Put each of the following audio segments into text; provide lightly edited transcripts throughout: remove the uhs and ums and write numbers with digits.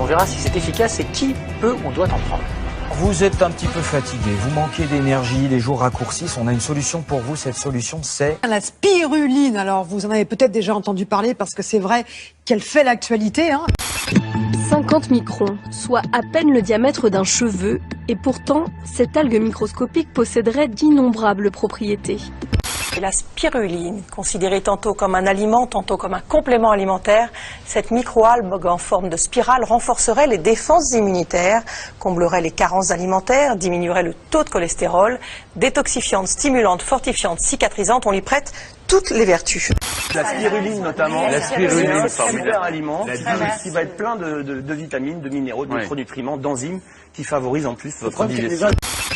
on verra si c'est efficace et qui peut ou doit en prendre. Vous êtes un petit peu fatigué, vous manquez d'énergie, les jours raccourcissent, on a une solution pour vous, cette solution c'est... La spiruline, alors vous en avez peut-être déjà entendu parler parce que c'est vrai qu'elle fait l'actualité. 50 microns, soit à peine le diamètre d'un cheveu, et pourtant, cette algue microscopique posséderait d'innombrables propriétés. La spiruline, considérée tantôt comme un aliment, tantôt comme un complément alimentaire, cette microalgue en forme de spirale renforcerait les défenses immunitaires, comblerait les carences alimentaires, diminuerait le taux de cholestérol, détoxifiante, stimulante, fortifiante, cicatrisante, on lui prête toutes les vertus. La spiruline notamment, c'est un super aliment qui va être plein de vitamines, de minéraux, de micronutriments, d'enzymes qui favorisent en plus votre digestion.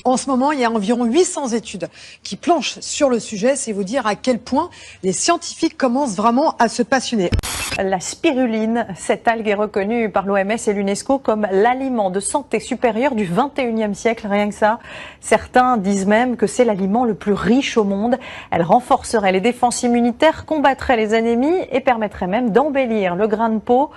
En ce moment, il y a environ 800 études qui planchent sur le sujet. C'est vous dire à quel point les scientifiques commencent vraiment à se passionner. La spiruline, cette algue est reconnue par l'OMS et l'UNESCO comme l'aliment de santé supérieur du 21e siècle, rien que ça. Certains disent même que c'est l'aliment le plus riche au monde. Elle renforcerait les défenses immunitaires, combattrait les anémies et permettrait même d'embellir le grain de peau.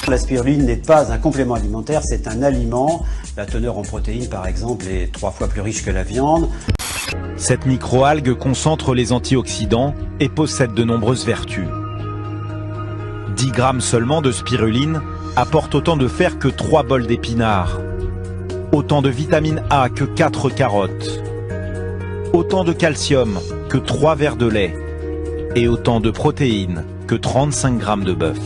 La spiruline n'est pas un complément alimentaire, c'est un aliment. La teneur en protéines, par exemple, est 3 fois plus riche que la viande. Cette microalgue concentre les antioxydants et possède de nombreuses vertus. 10 grammes seulement de spiruline apportent autant de fer que 3 bols d'épinards, autant de vitamine A que 4 carottes, autant de calcium que 3 verres de lait et autant de protéines que 35 grammes de bœuf.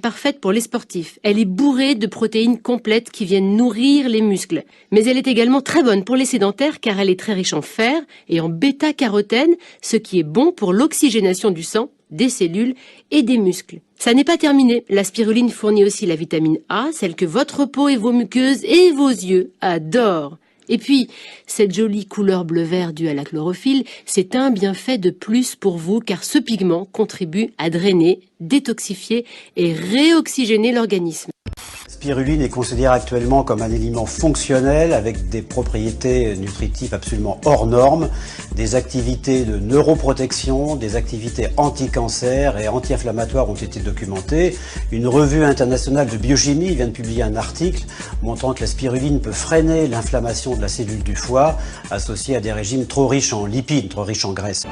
Parfaite pour les sportifs. Elle est bourrée de protéines complètes qui viennent nourrir les muscles. Mais elle est également très bonne pour les sédentaires car elle est très riche en fer et en bêta-carotène, ce qui est bon pour l'oxygénation du sang, des cellules et des muscles. Ça n'est pas terminé. La spiruline fournit aussi la vitamine A, celle que votre peau et vos muqueuses et vos yeux adorent. Et puis, cette jolie couleur bleu-vert due à la chlorophylle, c'est un bienfait de plus pour vous car ce pigment contribue à drainer, détoxifier et réoxygéner l'organisme. La spiruline est considérée actuellement comme un aliment fonctionnel avec des propriétés nutritives absolument hors normes, des activités de neuroprotection, des activités anti-cancer et anti-inflammatoires ont été documentées. Une revue internationale de biochimie vient de publier un article montrant que la spiruline peut freiner l'inflammation de la cellule du foie associée à des régimes trop riches en lipides, trop riches en graisse.